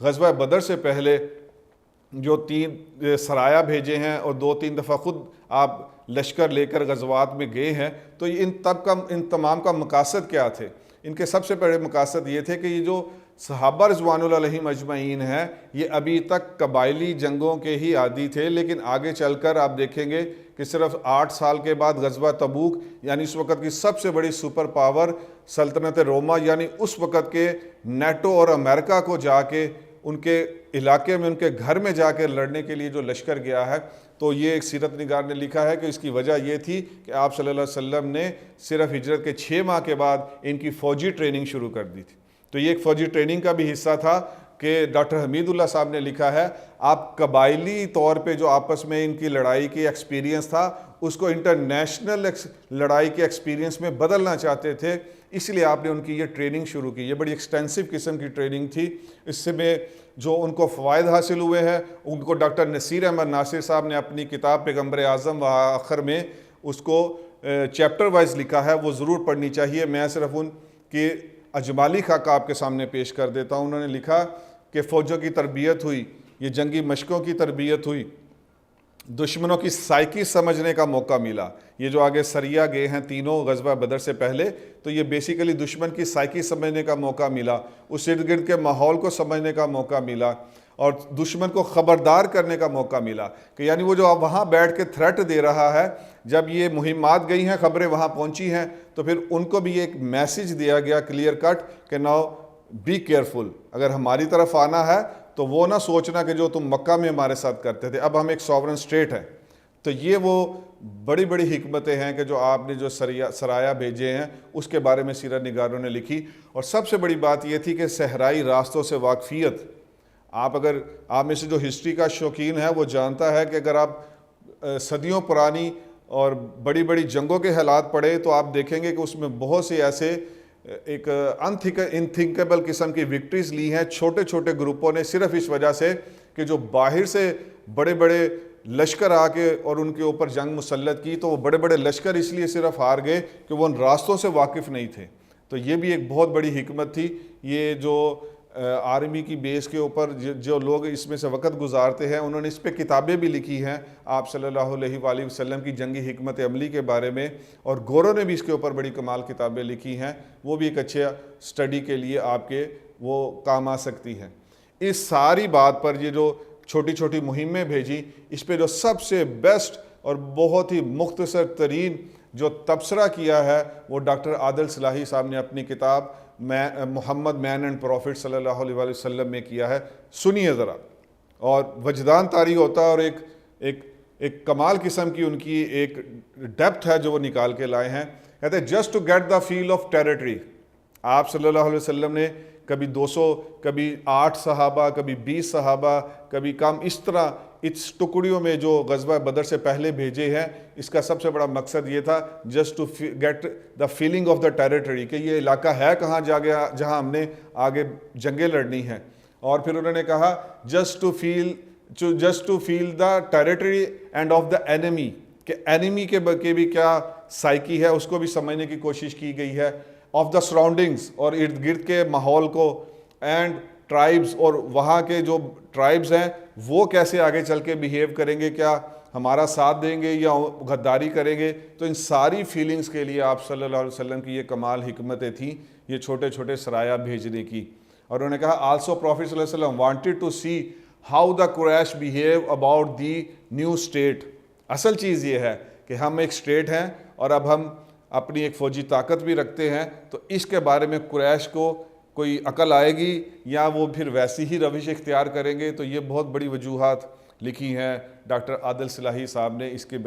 غزوہ بدر سے پہلے جو 3 سرایہ بھیجے ہیں اور 2-3 دفعہ خود آپ لشکر لے کر غزوات میں گئے ہیں، تو ان تمام کا مقاصد کیا تھے؟ ان کے سب سے بڑے مقاصد یہ تھے کہ یہ جو صحابہ رضوان اللہ علیہم اجمعین ہیں، یہ ابھی تک قبائلی جنگوں کے ہی عادی تھے، لیکن آگے چل کر آپ دیکھیں گے کہ صرف 8 سال کے بعد غزوہ تبوک، یعنی اس وقت کی سب سے بڑی سپر پاور سلطنت روما، یعنی اس وقت کے نیٹو اور امریکہ کو جا کے ان کے علاقے میں، ان کے گھر میں جا کے لڑنے کے لیے جو لشکر گیا ہے، تو یہ ایک سیرت نگار نے لکھا ہے کہ اس کی وجہ یہ تھی کہ آپ صلی اللہ علیہ وسلم نے صرف ہجرت کے 6 ماہ کے بعد ان کی فوجی ٹریننگ شروع کر دی تھی۔ تو یہ ایک فوجی ٹریننگ کا بھی حصہ تھا کہ ڈاکٹر حمید اللہ صاحب نے لکھا ہے، آپ قبائلی طور پہ جو آپس میں ان کی لڑائی کی ایکسپیرینس تھا، اس کو انٹرنیشنل لڑائی کے ایکسپیرینس میں بدلنا چاہتے تھے، اس لیے آپ نے ان کی یہ ٹریننگ شروع کی۔ یہ بڑی ایکسٹینسو قسم کی ٹریننگ تھی، اس سے میں جو ان کو فوائد حاصل ہوئے ہیں، ان کو ڈاکٹر نصیر احمد ناصر صاحب نے اپنی کتاب پیغمبر اعظم و آخر میں اس کو چیپٹر وائز لکھا ہے، وہ ضرور پڑھنی چاہیے۔ میں صرف ان کی اجمالی خاکہ آپ کے سامنے پیش کر دیتا ہوں۔ انہوں نے لکھا کہ فوجوں کی تربیت ہوئی، یہ جنگی مشقوں کی تربیت ہوئی، دشمنوں کی سائیکی سمجھنے کا موقع ملا۔ یہ جو آگے سریہ گئے ہیں تینوں غزوہ بدر سے پہلے، تو یہ بیسیکلی دشمن کی سائیکی سمجھنے کا موقع ملا، اس ارد گرد کے ماحول کو سمجھنے کا موقع ملا، اور دشمن کو خبردار کرنے کا موقع ملا کہ یعنی وہ جو اب وہاں بیٹھ کے تھریٹ دے رہا ہے، جب یہ مہمات گئی ہیں، خبریں وہاں پہنچی ہیں، تو پھر ان کو بھی ایک میسج دیا گیا کلیئر کٹ کہ ناؤ بی کیئرفل، اگر ہماری طرف آنا ہے تو وہ نہ سوچنا کہ جو تم مکہ میں ہمارے ساتھ کرتے تھے، اب ہم ایک سوورن سٹیٹ ہیں۔ تو یہ وہ بڑی بڑی حکمتیں ہیں کہ جو آپ نے جو سرایہ بھیجے ہیں، اس کے بارے میں سیرت نگاروں نے لکھی۔ اور سب سے بڑی بات یہ تھی کہ صحرائی راستوں سے واقفیت۔ آپ میں سے جو ہسٹری کا شوقین ہے وہ جانتا ہے کہ اگر آپ صدیوں پرانی اور بڑی بڑی جنگوں کے حالات پڑھے تو آپ دیکھیں گے کہ اس میں بہت سے ایسے ایک انتھنکیبل قسم کی وکٹریز لی ہیں چھوٹے چھوٹے گروپوں نے، صرف اس وجہ سے کہ جو باہر سے بڑے بڑے لشکر آ کے اور ان کے اوپر جنگ مسلط کی، تو وہ بڑے بڑے لشکر اس لیے صرف ہار گئے کہ وہ ان راستوں سے واقف نہیں تھے۔ تو یہ بھی ایک بہت بڑی حکمت تھی۔ یہ جو آرمی کی بیس کے اوپر جو لوگ اس میں سے وقت گزارتے ہیں، انہوں نے اس پہ کتابیں بھی لکھی ہیں آپ صلی اللہ علیہ وآلہ وسلم کی جنگی حکمت عملی کے بارے میں، اور گورو نے بھی اس کے اوپر بڑی کمال کتابیں لکھی ہیں، وہ بھی ایک اچھے سٹڈی کے لیے آپ کے وہ کام آ سکتی ہیں۔ اس ساری بات پر یہ جو چھوٹی چھوٹی مہمیں بھیجی، اس پہ جو سب سے بیسٹ اور بہت ہی مختصر ترین جو تبصرہ کیا ہے وہ ڈاکٹر عادل صلاحی صاحب نے اپنی کتاب محمد مین اینڈ پروفٹ صلی اللہ علیہ وآلہ وسلم میں کیا ہے۔ سنیے ذرا، اور وجدان طاری ہوتا ہے، اور ایک کمال قسم کی ان کی ایک ڈیپتھ ہے جو وہ نکال کے لائے ہیں۔ کہتے ہیں just to get the feel of territory, آپ صلی اللہ علیہ وسلم نے کبھی 200، کبھی 8 صحابہ، کبھی 20 صحابہ، کبھی کم، اس طرح اس ٹکڑیوں میں جو غزوہ بدر سے پہلے بھیجے ہیں، اس کا سب سے بڑا مقصد یہ تھا just to get the feeling of the territory, کہ یہ علاقہ ہے کہاں جہاں ہم نے آگے جنگیں لڑنی ہیں۔ اور پھر انہوں نے کہا just to feel the territory and of the enemy, کہ اینیمی کے بھی کیا سائیکی ہے اس کو بھی سمجھنے کی کوشش کی گئی ہے، آف دا سراؤنڈنگز، اور ارد گرد کے ماحول کو، اینڈ ٹرائبز، اور وہاں کے جو ٹرائبز ہیں وہ کیسے آگے چل کے بیہیو کریں گے، کیا ہمارا ساتھ دیں گے یا غداری کریں گے۔ تو ان ساری فیلنگز کے لیے آپ صلی اللہ علیہ وسلم کی یہ کمال حکمتیں تھیں، یہ چھوٹے چھوٹے سرایہ بھیجنے کی۔ اور انہوں نے کہا آلسو پروفٹ صلی اللہ علیہ وسلم wanted to see how the Quraysh behave about the new state. اصل چیز یہ ہے کہ ہم ایک اسٹیٹ ہیں اور اب ہم اپنی ایک فوجی طاقت بھی رکھتے ہیں، تو اس کے بارے میں قریش کو کوئی عقل آئے گی یا وہ پھر ویسی ہی روش اختیار کریں گے۔ تو یہ بہت بڑی وجوہات لکھی ہیں ڈاکٹر عادل صلاحی صاحب نے اس کے